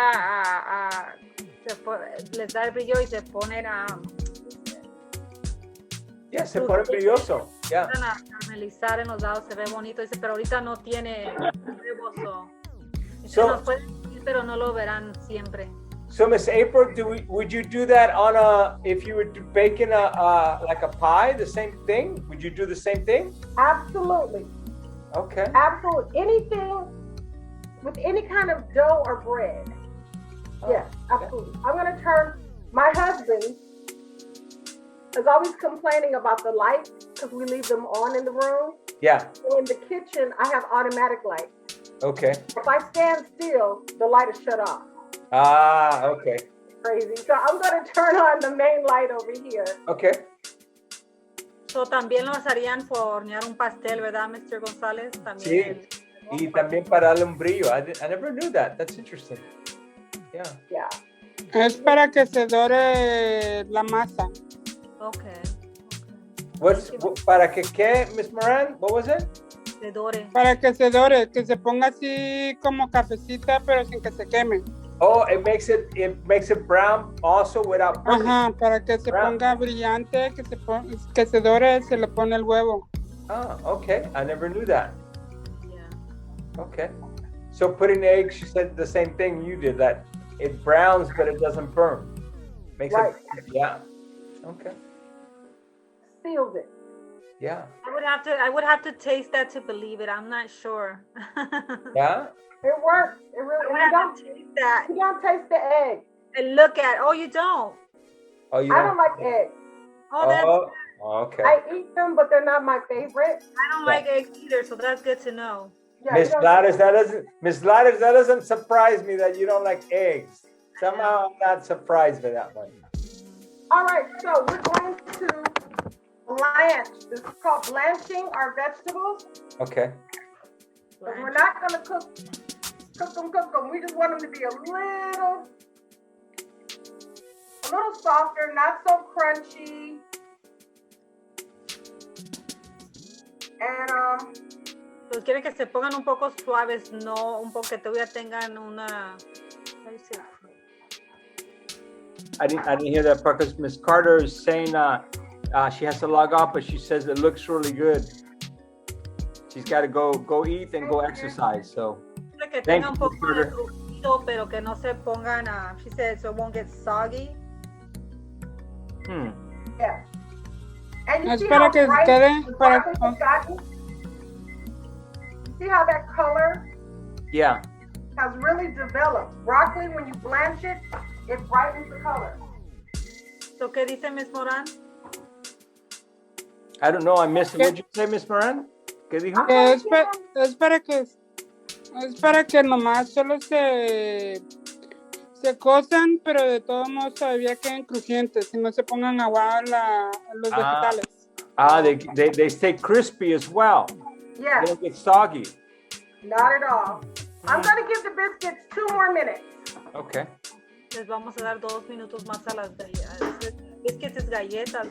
Speaker 2: les da el brillo y se ponen
Speaker 1: se pone brilloso.
Speaker 2: A caramelizar en los lados, se ve bonito. Dice, pero ahorita no tiene huevos. Nos puede decir, pero no lo verán siempre.
Speaker 1: So, Miss April, would you do that if you were baking like a pie, the same thing? Would you do the same thing?
Speaker 3: Absolutely.
Speaker 1: Okay.
Speaker 3: Absolutely. Anything with any kind of dough or bread. Yes, absolutely. I'm going to turn, my husband is always complaining about the lights because we leave them on in the room.
Speaker 1: Yeah.
Speaker 3: So in the kitchen, I have automatic lights.
Speaker 1: Okay.
Speaker 3: If I stand still, the light is shut off.
Speaker 1: Ah, okay.
Speaker 3: Crazy. So I'm going to turn on the main light over here.
Speaker 1: Okay.
Speaker 2: So también lo harían por hornear un pastel, ¿verdad, Mr. González? También.
Speaker 1: Sí. Y también para darle un brillo. I never knew that. That's interesting. Yeah.
Speaker 3: Yeah.
Speaker 4: Es para que se dore la masa.
Speaker 2: Okay.
Speaker 1: ¿Para que qué, Miss Moran? What was it?
Speaker 2: Se dore.
Speaker 4: Para que se dore, que se ponga así como cafecita, pero sin que se queme.
Speaker 1: Oh, it makes it brown also without burning.
Speaker 4: Ajá, para que se ponga brillante, que se dore, se le pone el huevo.
Speaker 1: Ah, okay. I never knew that.
Speaker 2: Yeah.
Speaker 1: Okay. So putting the eggs, she said the same thing you did, that it browns, but it doesn't burn. Makes it, yeah. Okay.
Speaker 3: Seals it.
Speaker 1: Yeah.
Speaker 2: I would have to taste that to believe it. I'm not sure.
Speaker 1: Yeah?
Speaker 3: It works. It really.
Speaker 2: I don't taste that.
Speaker 3: You don't taste the egg.
Speaker 2: And look at. Oh, you don't.
Speaker 1: Oh, you
Speaker 3: I don't like eggs.
Speaker 2: Oh, that's.
Speaker 1: Okay.
Speaker 3: I eat them, but they're not my favorite.
Speaker 2: I don't like eggs either, so that's good to know.
Speaker 3: Yeah,
Speaker 1: Miss Bladders, that doesn't surprise me that you don't like eggs. Somehow I'm not surprised by that one.
Speaker 3: All right, so we're going to blanch. This is called blanching our vegetables.
Speaker 1: Okay.
Speaker 3: But we're not going to cook them. We just want them to be a little softer, not so crunchy. And
Speaker 2: Pues quieren que se pongan un poco suaves, no un poco que todavía tengan una.
Speaker 1: I didn't hear that part because Miss Carter is saying she has to log off, but she says it looks really good. She's got to go eat and go exercise. So
Speaker 2: Que tenga un poco de crujito, pero que no se pongan. She said so it won't get soggy.
Speaker 3: yeah. And you
Speaker 4: Es
Speaker 3: see
Speaker 4: para
Speaker 3: how
Speaker 4: que
Speaker 3: bright
Speaker 4: quede,
Speaker 3: the
Speaker 4: para,
Speaker 3: broccoli has gotten? See how that color
Speaker 1: yeah.
Speaker 3: has really developed? Broccoli, when you blanch it, it brightens the color.
Speaker 2: So, ¿qué dice Miss Moran?
Speaker 1: I don't know. I missed it. What did you say, Miss Moran? ¿Qué dijo?
Speaker 4: que es para que nomás solo se cosan, pero de todos modos todavía queden crujientes y no se pongan aguados los vegetales.
Speaker 1: They stay crispy as well.
Speaker 3: Yeah.
Speaker 1: They don't get soggy.
Speaker 3: Not at all. I'm going to give the biscuits 2 more minutes.
Speaker 1: Okay.
Speaker 2: Les vamos a dar 2 minutos más a las galletas. Biscuits es galletas,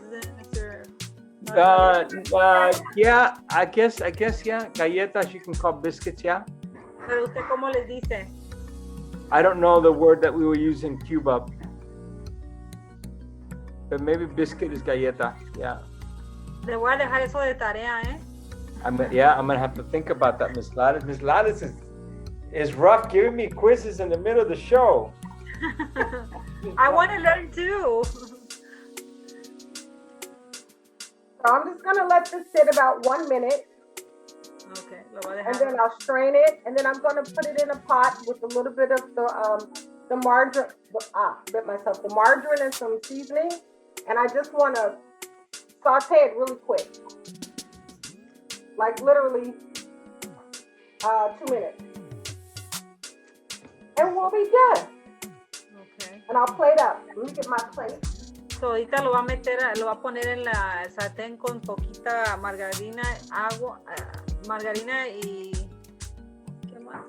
Speaker 1: yeah, I guess, yeah. Galletas you can call biscuits, yeah.
Speaker 2: Pero usted cómo les dice?
Speaker 1: I don't know the word that we will use in Cuba. But maybe biscuit is galleta, yeah.
Speaker 2: Le voy a dejar eso de tarea, ¿eh?
Speaker 1: I'm gonna have to think about that, Miss Lattice. Miss Lattice is rough giving me quizzes in the middle of the show.
Speaker 2: I want to learn too.
Speaker 3: So I'm just gonna let this sit about 1 minute.
Speaker 2: Okay, lo voy a dejar.
Speaker 3: And then I'll strain it, and then I'm gonna put it in a pot with a little bit of the margarine. The margarine and some seasoning, and I just want to saute it really quick, like literally 2 minutes, and we'll be done.
Speaker 2: Okay.
Speaker 3: And I'll plate up. Let me get my plate.
Speaker 2: So ahorita lo va a poner en la sartén con poquita margarina, agua, margarina y ¿qué más?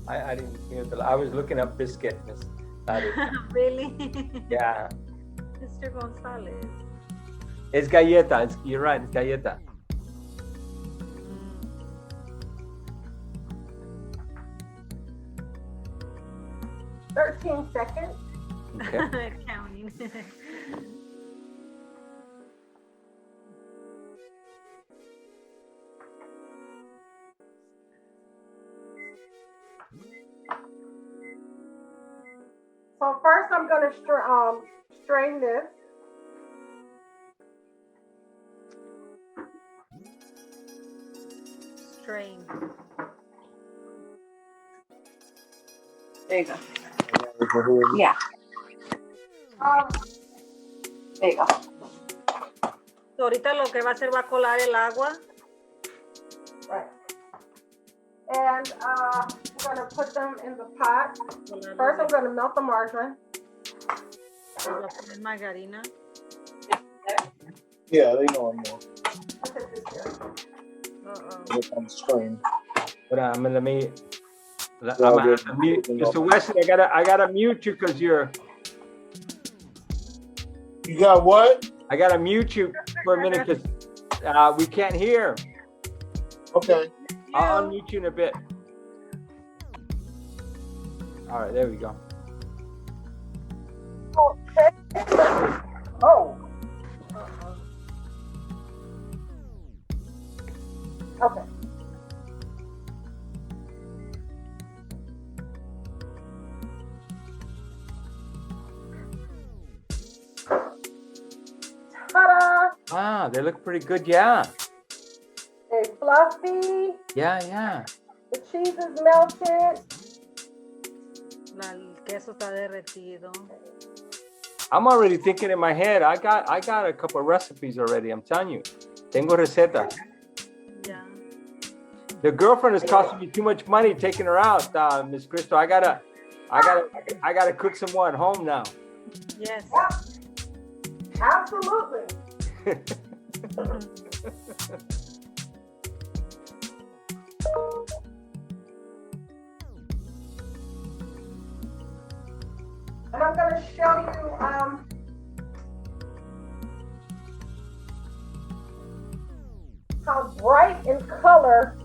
Speaker 1: I didn't hear that. I was looking up biscuit, Miss Lattice.
Speaker 2: Really?
Speaker 1: Yeah.
Speaker 2: Mr. Gonzalez.
Speaker 1: It's galleta. You're right. It's galleta.
Speaker 3: 13 seconds.
Speaker 1: Okay.
Speaker 2: Counting.
Speaker 3: So first I'm going to strain this.
Speaker 2: Strain.
Speaker 5: There you go. Yeah. There you go.
Speaker 2: So ahorita lo que va a hacer va a colar el agua.
Speaker 3: Right. And I'm going to put them in the pot. First, I'm going to melt the margarine.
Speaker 2: Va a poner margarina.
Speaker 6: Yeah, they know I'm more.
Speaker 3: Put this here.
Speaker 6: On the screen.
Speaker 1: But I'm gonna mute. Mr. Wesley, I gotta mute you because you're.
Speaker 6: You got what?
Speaker 1: I gotta mute you for a minute because we can't hear.
Speaker 6: Okay.
Speaker 1: I'll unmute you in a bit. All right, there we go.
Speaker 3: Oh. Okay. Ta-da!
Speaker 1: Ah, they look pretty good, yeah.
Speaker 3: They're fluffy.
Speaker 1: Yeah.
Speaker 3: The cheese is melted.
Speaker 2: El queso está derretido.
Speaker 1: I'm already thinking in my head. I got a couple of recipes already. I'm telling you, tengo recetas.
Speaker 2: Yeah.
Speaker 1: The girlfriend is costing me too much money taking her out, Miss Crystal. I gotta cook some more at home now.
Speaker 2: Yes.
Speaker 3: Yep. Absolutely. And I'm going to show you how bright in color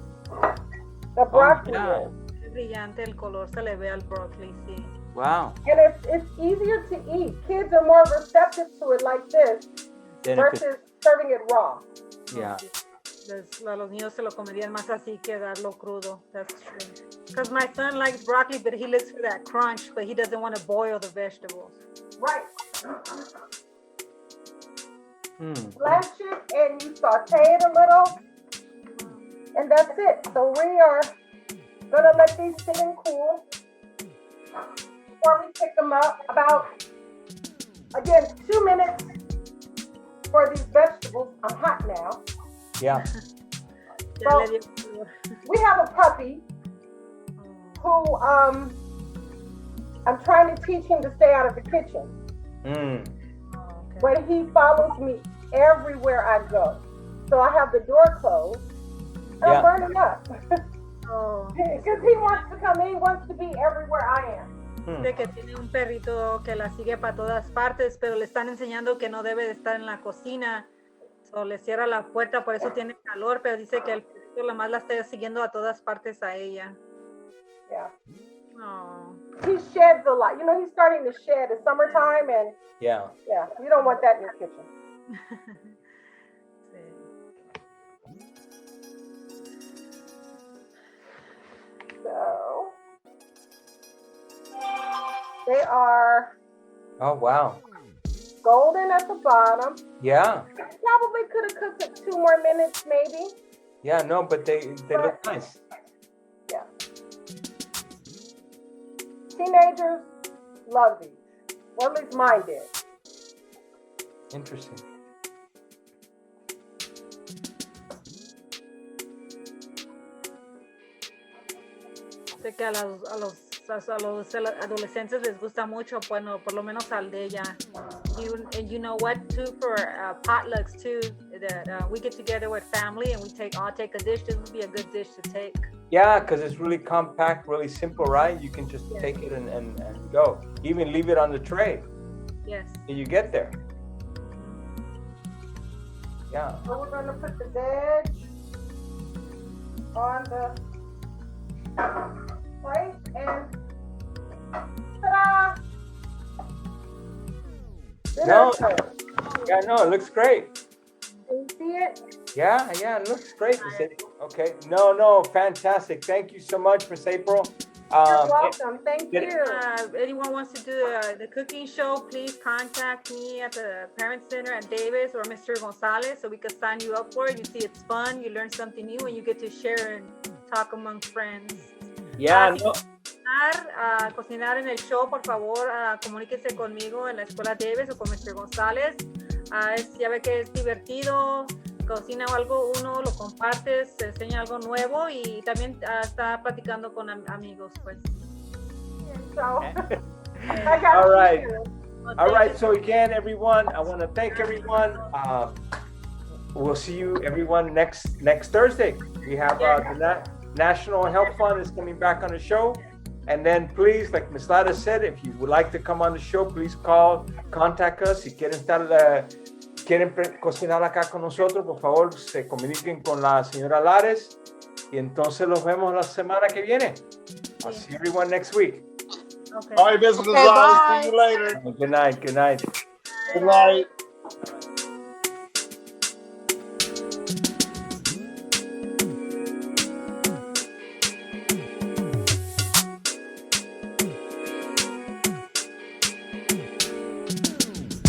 Speaker 3: the broccoli is.
Speaker 2: Es brillante el color, se le ve al broccoli, sí.
Speaker 1: Wow.
Speaker 3: And it's easier to eat. Kids are more receptive to it like this versus serving it raw.
Speaker 1: Yeah.
Speaker 2: A los niños se lo comerían más así que darlo crudo. That's true. Because my son likes broccoli, but he looks for that crunch, but he doesn't want to boil the vegetables.
Speaker 3: Right.
Speaker 1: Blanch
Speaker 3: it and you saute it a little. And that's it. So we are going to let these sit and cool before we pick them up. About, again, 2 minutes for these vegetables. I'm hot now.
Speaker 1: Yeah.
Speaker 3: So we have a puppy who I'm trying to teach him to stay out of the kitchen. But he follows me everywhere I go. So I have the door closed. And I'm burning up. Because he wants to come in, he wants to be everywhere I am.
Speaker 2: Dice que tiene un perrito que la sigue para todas partes, pero le están enseñando que no debe de estar en la cocina. So, le cierra la puerta, por eso tiene calor, pero dice que el perrito la más la está siguiendo a todas partes a ella.
Speaker 3: Yeah.
Speaker 2: Oh.
Speaker 3: He sheds a lot. You know, he's starting to shed. It's summertime, and
Speaker 1: Yeah.
Speaker 3: yeah, you don't want that in your kitchen.
Speaker 2: Sí.
Speaker 3: So they are
Speaker 1: Oh, wow.
Speaker 3: golden at the bottom.
Speaker 1: Yeah.
Speaker 3: Probably could have cooked it 2 more minutes, maybe.
Speaker 1: Yeah, no, but they look nice.
Speaker 3: Yeah. Teenagers love these. Well, at least mine did.
Speaker 1: Interesting.
Speaker 2: Sé que a los adolescentes les gusta mucho, bueno, por lo menos al de ella. You know what, too, for potlucks, too, that we get together with family and I'll take a dish. This would be a good dish to take.
Speaker 1: Yeah, because it's really compact, really simple, right? You can just take it and go. Even leave it on the tray.
Speaker 2: Yes.
Speaker 1: Till you get there. Yeah.
Speaker 3: So we're going to put the veg on the plate and ta-da!
Speaker 1: No. Yeah, no, it looks great.
Speaker 3: Can you see it?
Speaker 1: Yeah, it looks great, Miss April. Okay. No, fantastic. Thank you so much, Miss April.
Speaker 3: You're welcome. Thank you.
Speaker 2: Anyone wants to do the cooking show, please contact me at the Parent Center at Davis or Mr. Gonzalez so we can sign you up for it. You see, it's fun. You learn something new and you get to share and talk among friends.
Speaker 1: Yeah, no.
Speaker 2: Cocinar en el show, por favor, comuníquese conmigo en la escuela Davis o con Mr. González. Ya ve que es divertido. Cocina algo, uno lo compartes, te enseña algo nuevo y también está platicando con amigos, pues.
Speaker 3: So,
Speaker 1: All right. All right. So again, everyone, I want to thank everyone. We'll see you, everyone, next Thursday. We have the National Health Fund is coming back on the show. And then please, like Ms. Lada said, if you would like to come on the show, please contact us. Si quieren cocinar acá con nosotros, por favor, se comuniquen con la señora Lares y entonces los vemos la semana que viene. I'll see everyone next week.
Speaker 2: Okay.
Speaker 6: All right, business. See you later.
Speaker 1: Good night.
Speaker 6: Good night.